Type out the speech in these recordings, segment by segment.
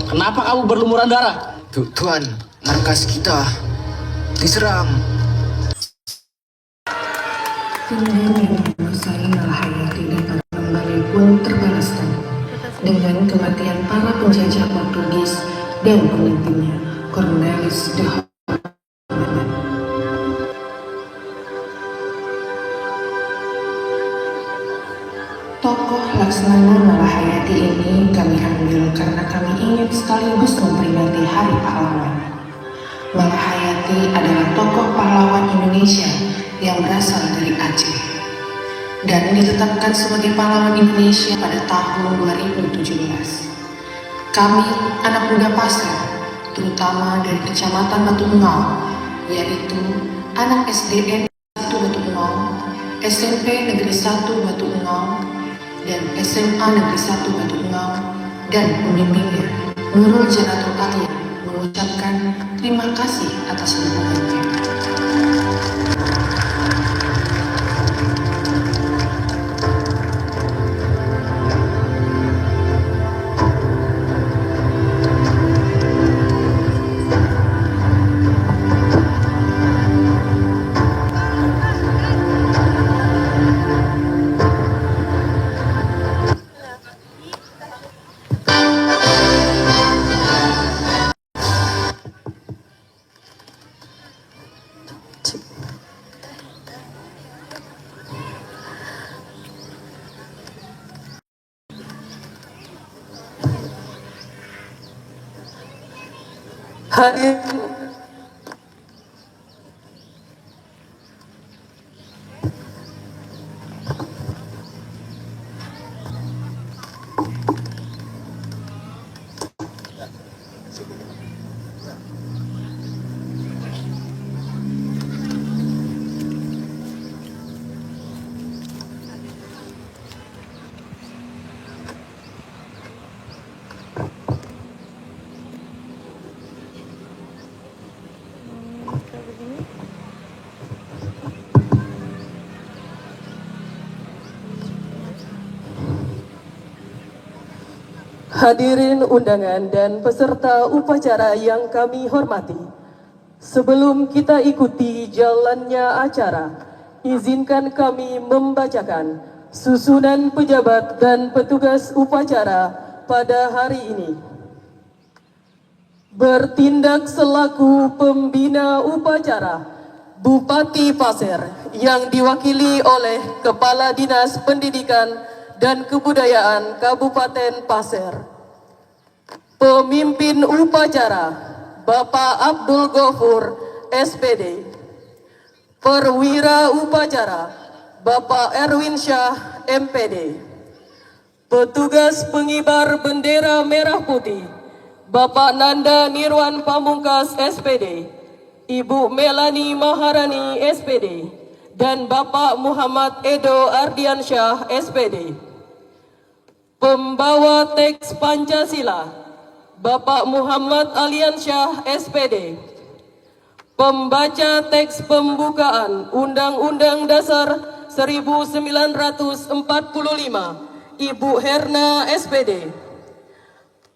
Kenapa kamu berlumuran darah? Tuan, markas kita diserang. Kemudian yang menguasai Malahayati dapat kembali pun terbalaskan dengan kematian para penjajah Portugis dan pemimpinnya, Cornelis de Hoogland. Tokoh Laksmana Malahayati ini kami ambil karena kami ingin sekaligus memperingati Hari Pahlawan. Malahayati adalah tokoh pahlawan Indonesia yang berasal dari Aceh dan ditetapkan sebagai pahlawan Indonesia pada tahun 2017. Kami, anak muda Pasir, terutama dari Kecamatan Batu Engau, yaitu anak SDN 1 Batu Engau, SMP Negeri 1 Batu Engau, dan SMA Negeri 1 Batu Engau, dan pembimbingnya, Nurul Janatul Alia, mengucapkan terima kasih atas dukungannya. Hadirin undangan dan peserta upacara yang kami hormati, sebelum kita ikuti jalannya acara, izinkan kami membacakan susunan pejabat dan petugas upacara pada hari ini. Bertindak selaku pembina upacara, Bupati Pasir yang diwakili oleh Kepala Dinas Pendidikan dan Kebudayaan Kabupaten Pasir. Pemimpin upacara, Bapak Abdul Ghafur, SPD. Perwira upacara, Bapak Erwin Syah, MPD. Petugas pengibar bendera merah putih, Bapak Nanda Nirwan Pamungkas, SPD. Ibu Melani Maharani, SPD. Dan Bapak Muhammad Edo Ardiansyah, SPD. Pembawa teks Pancasila, Bapak Muhammad Aliansyah, SPD. Pembaca teks pembukaan Undang-Undang Dasar 1945, Ibu Herna, SPD.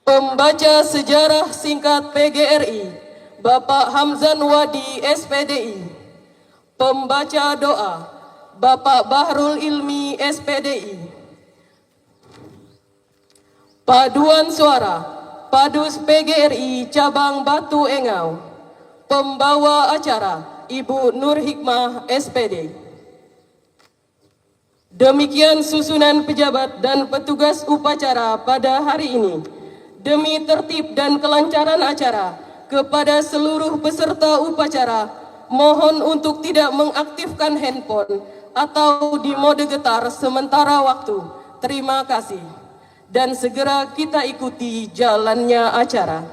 Pembaca sejarah singkat PGRI, Bapak Hamzan Wadi, SPDI. Pembaca doa, Bapak Bahrul Ilmi, SPDI. Paduan suara, Padus PGRI Cabang Batu Engau. Pembawa acara, Ibu Nur Hikmah, SPD. Demikian susunan pejabat dan petugas upacara pada hari ini. Demi tertib dan kelancaran acara, kepada seluruh peserta upacara, mohon untuk tidak mengaktifkan handphone atau di mode getar sementara waktu. Terima kasih. Dan segera kita ikuti jalannya acara.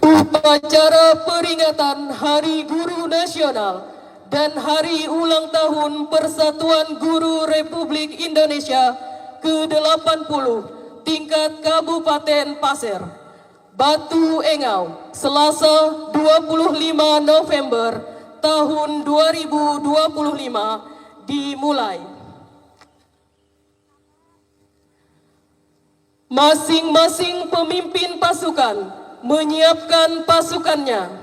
Upacara peringatan Hari Guru Nasional dan Hari Ulang Tahun Persatuan Guru Republik Indonesia ke-80 tingkat Kabupaten Pasir, Batu Engau, Selasa 25 November tahun 2025 dimulai. Masing-masing pemimpin pasukan menyiapkan pasukannya.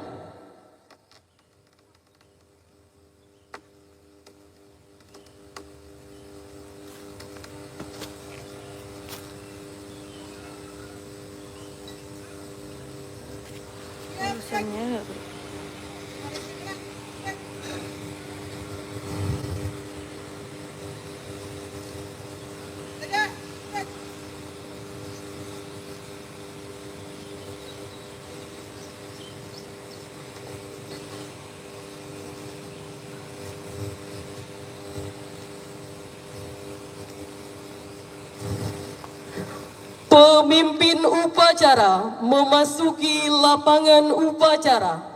Pemimpin upacara memasuki lapangan upacara.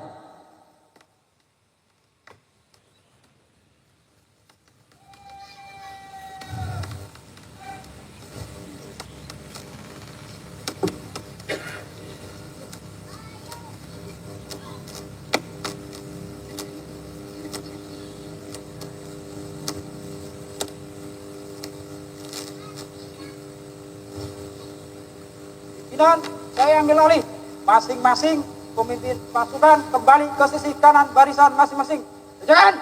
Dan saya ambil alih. Masing-masing pemimpin pasukan kembali ke sisi kanan barisan masing-masing. Jangan.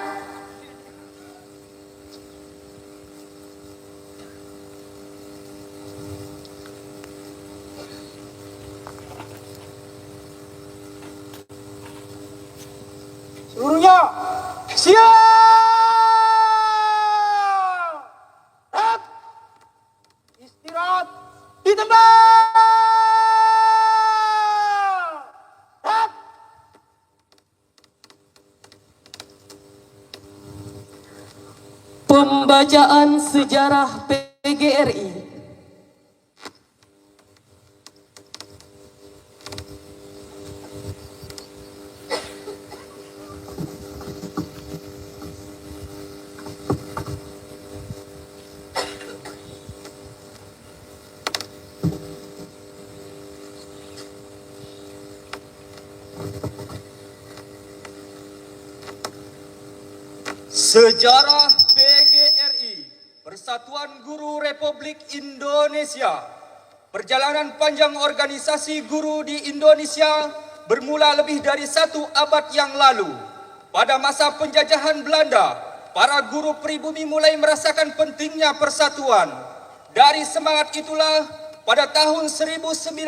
Seluruhnya siap. Istirahat di tempat. Pembacaan sejarah PGRI. Sejarah PGRI, Persatuan Guru Republik Indonesia. Perjalanan panjang organisasi guru di Indonesia bermula lebih dari 1 abad yang lalu. Pada masa penjajahan Belanda, para guru pribumi mulai merasakan pentingnya persatuan. Dari semangat itulah, pada tahun 1912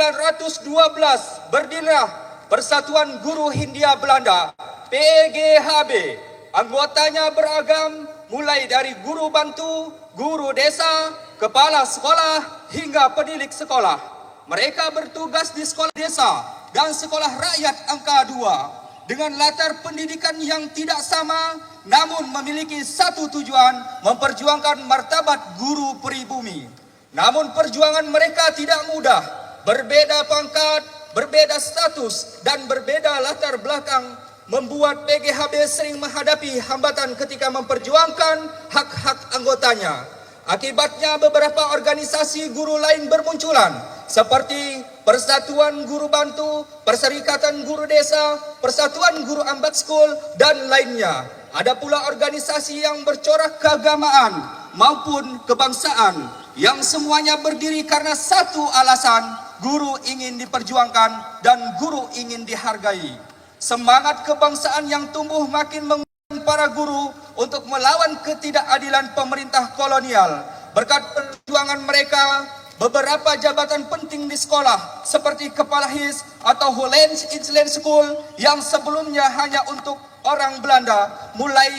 berdirilah Persatuan Guru Hindia Belanda, PGHB. Anggotanya beragam, mulai dari guru bantu, guru desa, kepala sekolah, hingga pendidik sekolah. Mereka bertugas di sekolah desa dan sekolah rakyat angka 2 dengan latar pendidikan yang tidak sama, namun memiliki satu tujuan, memperjuangkan martabat guru pribumi. Namun perjuangan mereka tidak mudah, berbeda pangkat, berbeda status, dan berbeda latar belakang, membuat PGHB sering menghadapi hambatan ketika memperjuangkan hak-hak anggotanya. Akibatnya beberapa organisasi guru lain bermunculan, seperti Persatuan Guru Bantu, Perserikatan Guru Desa, Persatuan Guru Ambat School, dan lainnya. Ada pula organisasi yang bercorak keagamaan maupun kebangsaan, yang semuanya berdiri karena satu alasan, guru ingin diperjuangkan dan guru ingin dihargai. Semangat kebangsaan yang tumbuh makin menguatkan para guru untuk melawan ketidakadilan pemerintah kolonial. Berkat perjuangan mereka, beberapa jabatan penting di sekolah seperti Kepala HIS atau Hollands Inland School yang sebelumnya hanya untuk orang Belanda mulai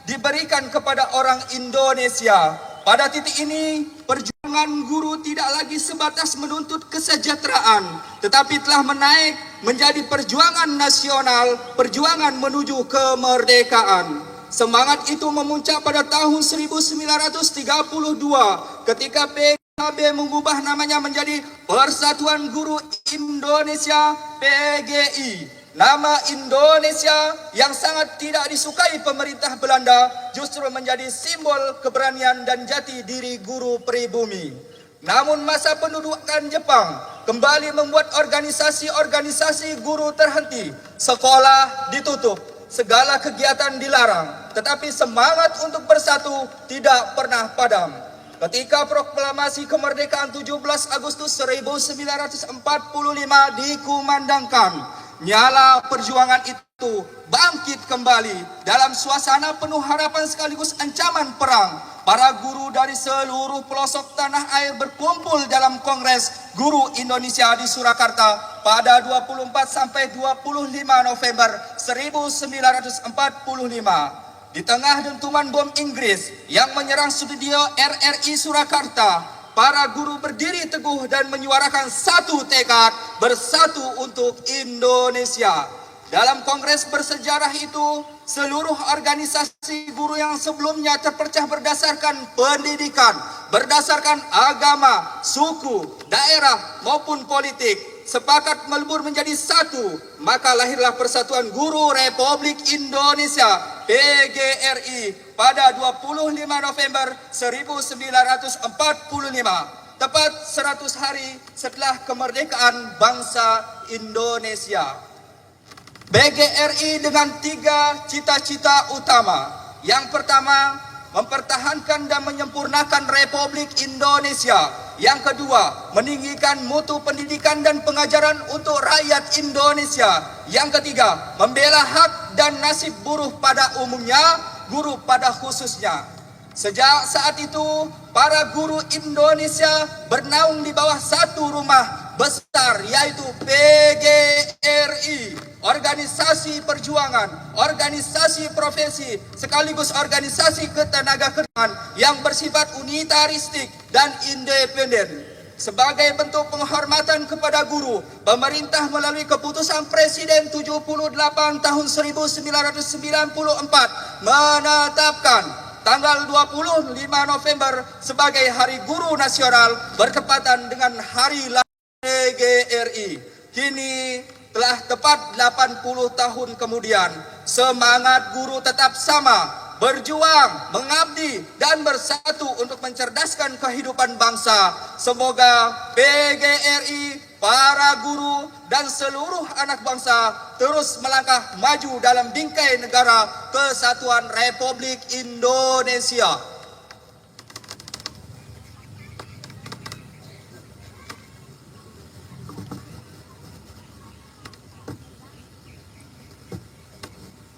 diberikan kepada orang Indonesia. Pada titik ini, perjuangan guru tidak lagi sebatas menuntut kesejahteraan, tetapi telah menaik menjadi perjuangan nasional, perjuangan menuju kemerdekaan. Semangat itu memuncak pada tahun 1932 ketika PGHB mengubah namanya menjadi Persatuan Guru Indonesia PGI. Nama Indonesia yang sangat tidak disukai pemerintah Belanda justru menjadi simbol keberanian dan jati diri guru pribumi. Namun masa pendudukan Jepang kembali membuat organisasi-organisasi guru terhenti, sekolah ditutup, segala kegiatan dilarang, tetapi semangat untuk bersatu tidak pernah padam. Ketika proklamasi kemerdekaan 17 Agustus 1945 dikumandangkan, nyala perjuangan itu bangkit kembali dalam suasana penuh harapan sekaligus ancaman perang. Para guru dari seluruh pelosok tanah air berkumpul dalam Kongres Guru Indonesia di Surakarta pada 24 sampai 25 November 1945. Di tengah dentuman bom Inggris yang menyerang studio RRI Surakarta, para guru berdiri teguh dan menyuarakan satu tekad, bersatu untuk Indonesia. Dalam kongres bersejarah itu, seluruh organisasi guru yang sebelumnya terpecah berdasarkan pendidikan, berdasarkan agama, suku, daerah maupun politik, sepakat melebur menjadi satu. Maka lahirlah Persatuan Guru Republik Indonesia PGRI pada 25 November 1945, tepat 100 hari setelah kemerdekaan bangsa Indonesia. PGRI dengan 3 cita-cita utama. Yang pertama, mempertahankan dan menyempurnakan Republik Indonesia. Yang kedua, meninggikan mutu pendidikan dan pengajaran untuk rakyat Indonesia. Yang ketiga, membela hak dan nasib buruh pada umumnya, guru pada khususnya. Sejak saat itu, para guru Indonesia bernaung di bawah satu rumah besar, yaitu PGRI, organisasi perjuangan, organisasi profesi, sekaligus organisasi ketenagakerjaan yang bersifat unitaristik dan independen. Sebagai bentuk penghormatan kepada guru, pemerintah melalui keputusan Presiden 78 tahun 1994 menetapkan tanggal 25 November sebagai Hari Guru Nasional bertepatan dengan hari lahir PGRI. Kini telah tepat 80 tahun kemudian, semangat guru tetap sama, berjuang, mengabdi, dan bersatu untuk mencerdaskan kehidupan bangsa. Semoga PGRI, para guru, dan seluruh anak bangsa terus melangkah maju dalam bingkai negara kesatuan Republik Indonesia.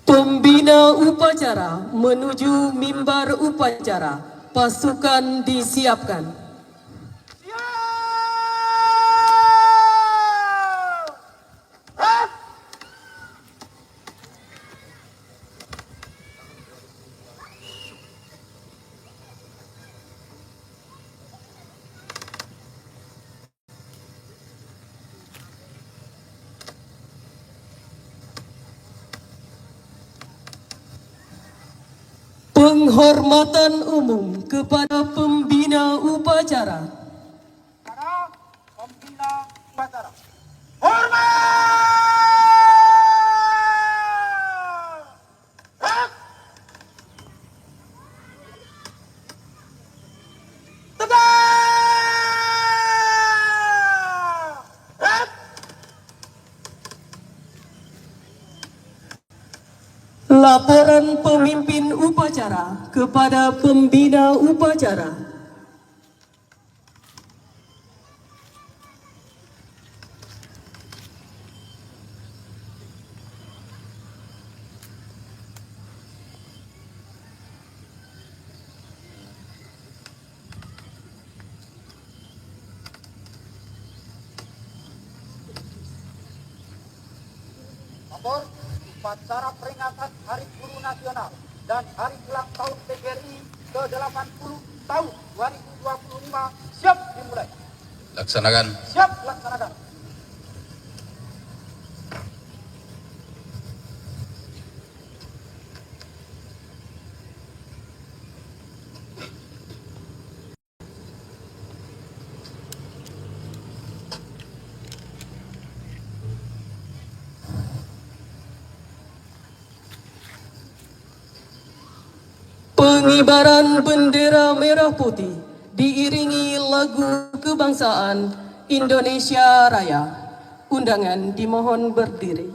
Pembina upacara menuju mimbar upacara. Pasukan disiapkan. Penghormatan umum kepada pembina upacara. Para pembina upacara. Hormat! Hak! Tegak! Hak! Laporan pemimpin upacara kepada pembina upacara. Lapor upacara peringatan Hari Guru Nasional dan Hari Ulang Tahun PGRI ke-80 tahun 2025 siap dimulai. Laksanakan. Siap laksanakan. Pengibaran bendera merah putih diiringi lagu kebangsaan Indonesia Raya. Undangan dimohon berdiri.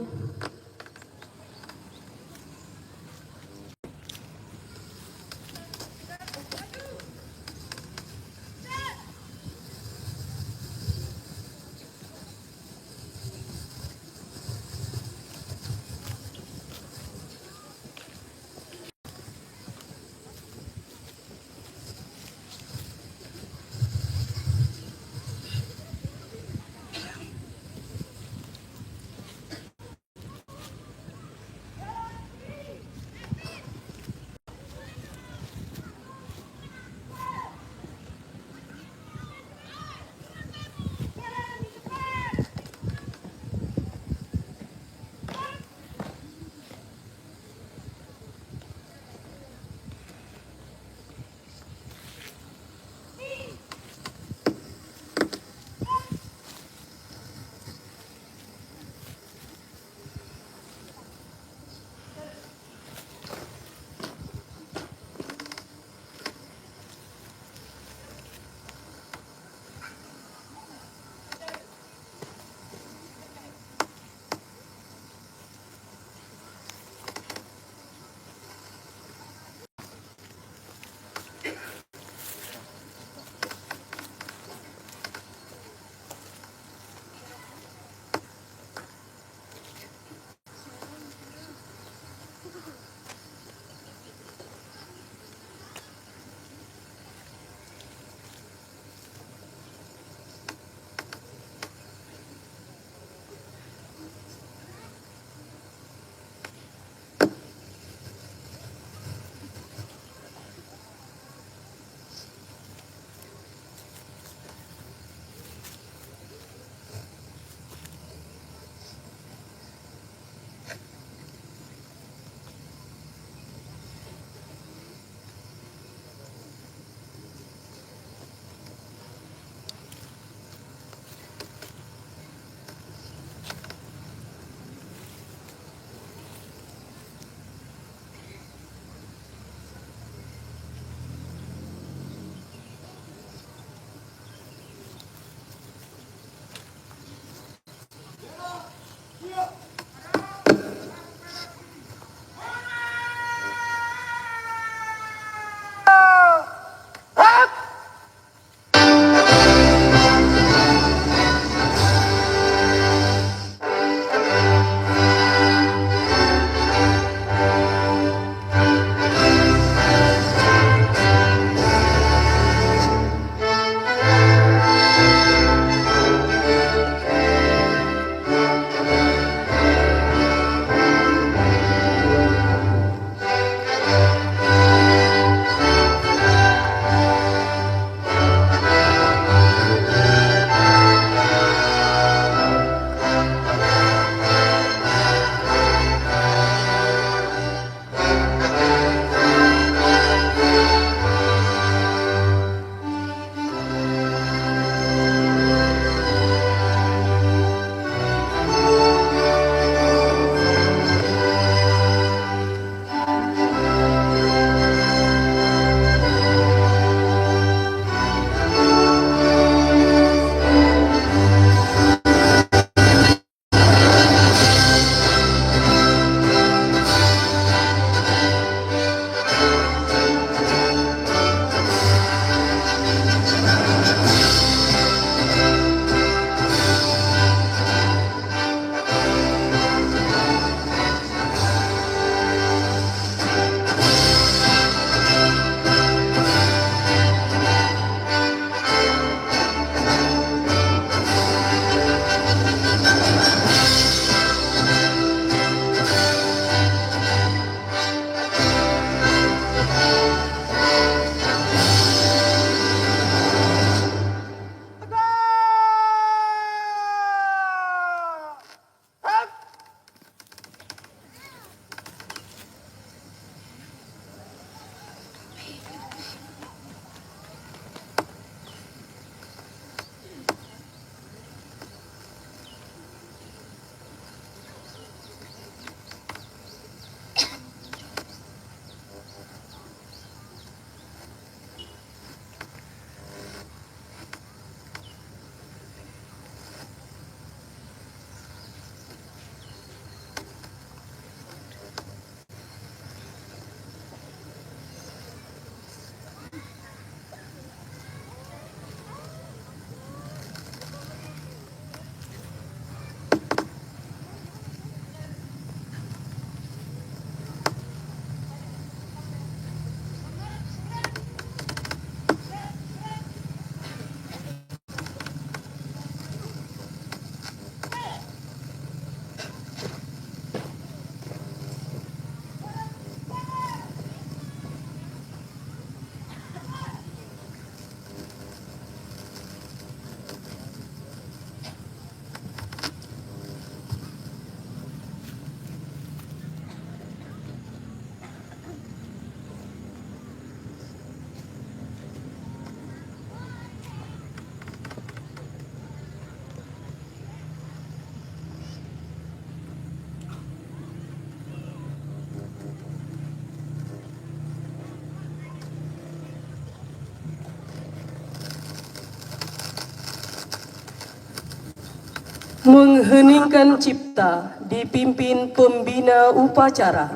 Mengheningkan cipta dipimpin pembina upacara.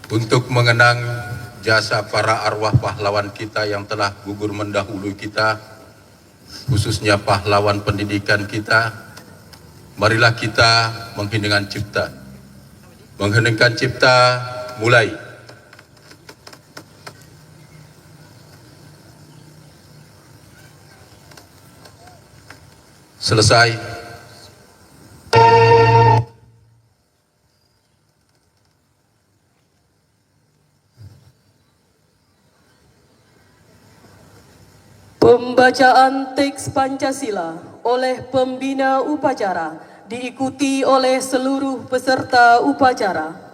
Untuk mengenang jasa para arwah pahlawan kita yang telah gugur mendahului kita, khususnya pahlawan pendidikan kita, marilah kita mengheningkan cipta. Mengheningkan cipta mulai. Selesai. Pembacaan teks Pancasila oleh pembina upacara diikuti oleh seluruh peserta upacara.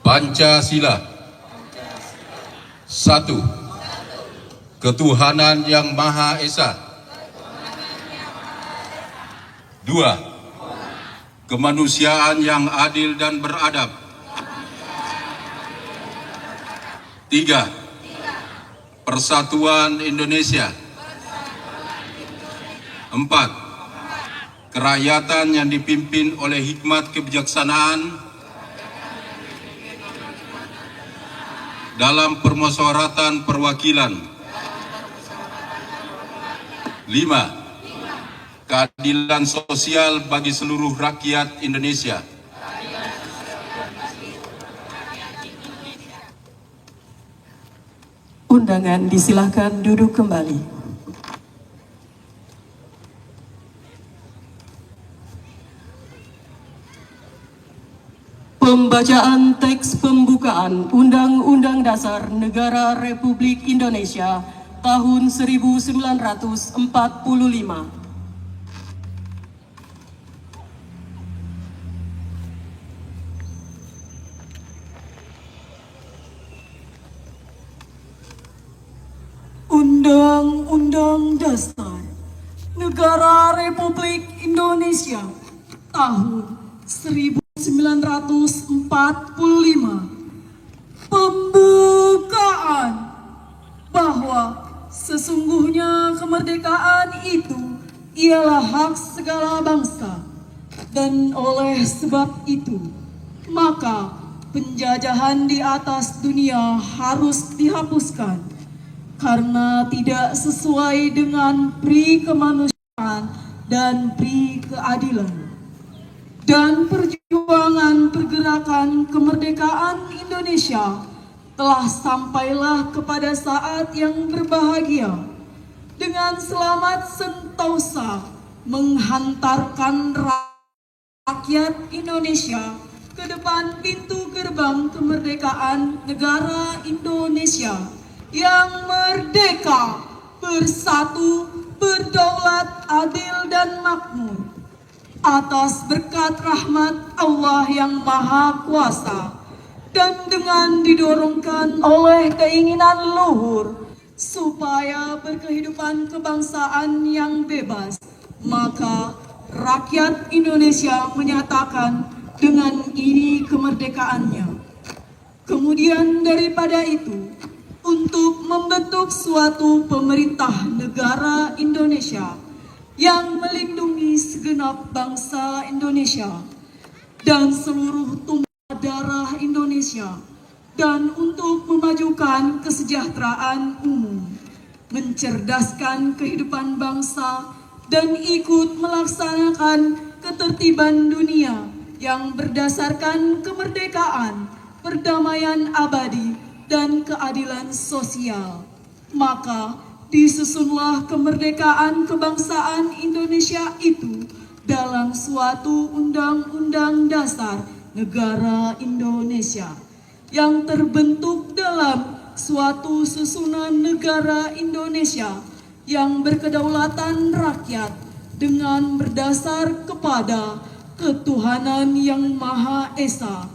Pancasila. 1. Ketuhanan yang Maha Esa. 2. Kemanusiaan yang adil dan beradab. 3. Persatuan Indonesia. 4. Kerakyatan yang dipimpin oleh hikmat kebijaksanaan dalam permusyawaratan perwakilan. 5. Keadilan sosial bagi seluruh rakyat Indonesia. Undangan disilahkan duduk kembali. Pembacaan teks pembukaan Undang-Undang Dasar Negara Republik Indonesia tahun 1945. Undang-Undang Dasar Negara Republik Indonesia tahun 1945. Pembukaan bahwa sesungguhnya kemerdekaan itu ialah hak segala bangsa, dan oleh sebab itu maka penjajahan di atas dunia harus dihapuskan karena tidak sesuai dengan pri kemanusiaan dan pri keadilan. Dan perjuangan pergerakan kemerdekaan Indonesia telah sampailah kepada saat yang berbahagia dengan selamat sentosa menghantarkan rakyat Indonesia ke depan pintu gerbang kemerdekaan negara Indonesia yang merdeka, bersatu, berdaulat, adil dan makmur atas berkat rahmat Allah yang Maha Kuasa, dan dengan didorongkan oleh keinginan luhur supaya berkehidupan kebangsaan yang bebas, maka rakyat Indonesia menyatakan dengan ini kemerdekaannya. Kemudian daripada itu, untuk membentuk suatu pemerintah negara Indonesia yang melindungi segenap bangsa Indonesia dan seluruh tumpah darah Indonesia, dan untuk memajukan kesejahteraan umum, mencerdaskan kehidupan bangsa, dan ikut melaksanakan ketertiban dunia yang berdasarkan kemerdekaan, perdamaian abadi, dan keadilan sosial. Maka disusunlah kemerdekaan kebangsaan Indonesia itu dalam suatu undang-undang dasar negara Indonesia yang terbentuk dalam suatu susunan negara Indonesia yang berkedaulatan rakyat dengan berdasar kepada ketuhanan yang Maha Esa,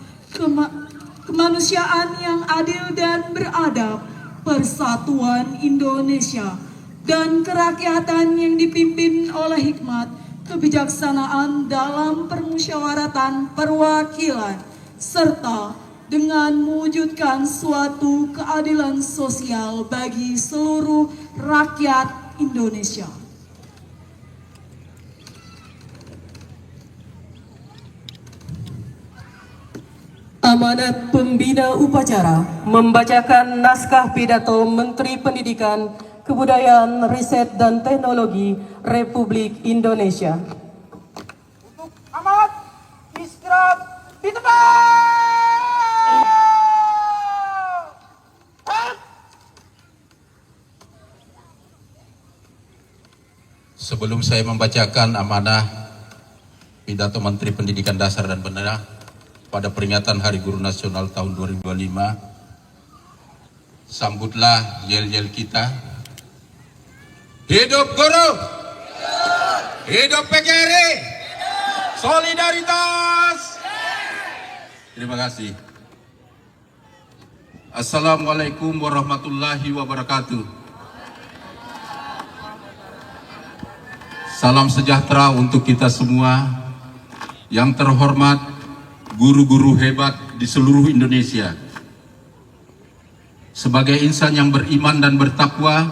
kemanusiaan yang adil dan beradab, persatuan Indonesia, dan kerakyatan yang dipimpin oleh hikmat kebijaksanaan dalam permusyawaratan perwakilan, serta dengan mewujudkan suatu keadilan sosial bagi seluruh rakyat Indonesia. Amanat pembina upacara membacakan naskah pidato Menteri Pendidikan, Kebudayaan, Riset dan Teknologi Republik Indonesia. Untuk amat istirahat di tempat. Sebelum saya membacakan amanah pidato Menteri Pendidikan Dasar dan Menengah pada peringatan Hari Guru Nasional tahun 2025, sambutlah yel-yel kita. Hidup guru! Hidup PGRI! Solidaritas! Terima kasih. Assalamualaikum warahmatullahi wabarakatuh. Salam sejahtera untuk kita semua. Yang terhormat guru-guru hebat di seluruh Indonesia. Sebagai insan yang beriman dan bertakwa,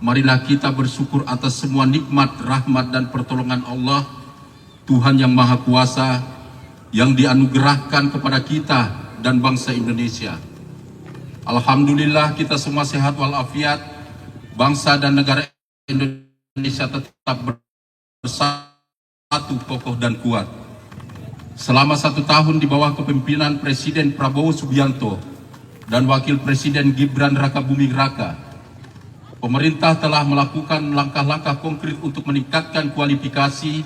marilah kita bersyukur atas semua nikmat, rahmat dan pertolongan Allah, Tuhan yang Maha Kuasa, yang dianugerahkan kepada kita dan bangsa Indonesia. Alhamdulillah kita semua sehat walafiat, bangsa dan negara Indonesia tetap bersatu, kokoh dan kuat. Selama 1 tahun di bawah kepemimpinan Presiden Prabowo Subianto dan Wakil Presiden Gibran Rakabuming Raka, pemerintah telah melakukan langkah-langkah konkret untuk meningkatkan kualifikasi,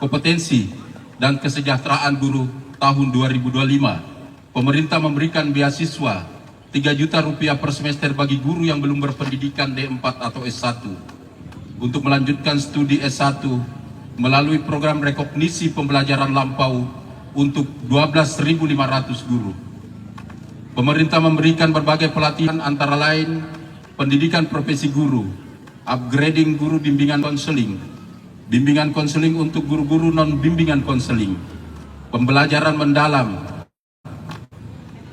kompetensi, dan kesejahteraan guru tahun 2025. Pemerintah memberikan beasiswa 3 juta rupiah per semester bagi guru yang belum berpendidikan D4 atau S1 untuk melanjutkan studi S1 melalui program rekognisi pembelajaran lampau untuk 12.500 guru. Pemerintah memberikan berbagai pelatihan antara lain pendidikan profesi guru, upgrading guru bimbingan konseling untuk guru-guru non-bimbingan konseling, pembelajaran mendalam,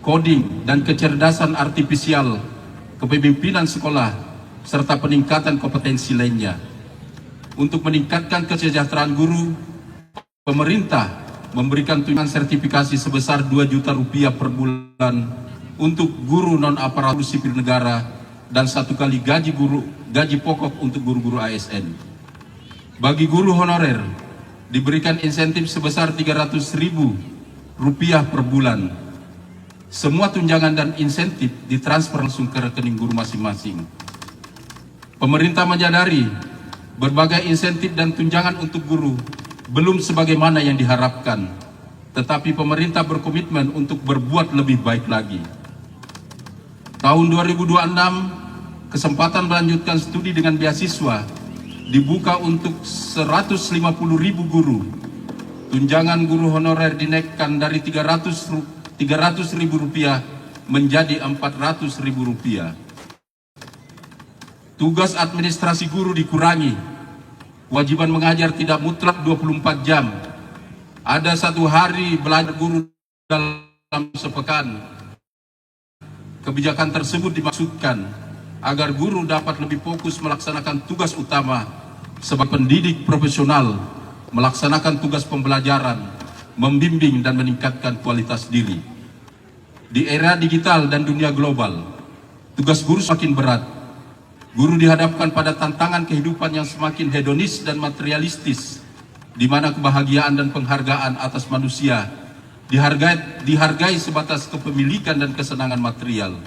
coding dan kecerdasan artifisial, kepemimpinan sekolah, serta peningkatan kompetensi lainnya. Untuk meningkatkan kesejahteraan guru, pemerintah memberikan tunjangan sertifikasi sebesar 2 juta rupiah per bulan untuk guru non-aparatur sipil negara dan 1 kali gaji pokok untuk guru-guru ASN. Bagi guru honorer diberikan insentif sebesar 300.000 rupiah per bulan. Semua tunjangan dan insentif ditransfer langsung ke rekening guru masing-masing. Pemerintah menyadari berbagai insentif dan tunjangan untuk guru belum sebagaimana yang diharapkan, tetapi pemerintah berkomitmen untuk berbuat lebih baik lagi. Tahun 2026, kesempatan melanjutkan studi dengan beasiswa dibuka untuk 150.000 guru. Tunjangan guru honorer dinaikkan dari 300.000 rupiah menjadi 400.000 rupiah. Tugas administrasi guru dikurangi. Kewajiban mengajar tidak mutlak 24 jam. Ada 1 hari belajar guru dalam sepekan. Kebijakan tersebut dimaksudkan agar guru dapat lebih fokus melaksanakan tugas utama sebagai pendidik profesional, melaksanakan tugas pembelajaran, membimbing dan meningkatkan kualitas diri. Di era digital dan dunia global, tugas guru semakin berat. Guru dihadapkan pada tantangan kehidupan yang semakin hedonis dan materialistis, di mana kebahagiaan dan penghargaan atas manusia dihargai sebatas kepemilikan dan kesenangan material.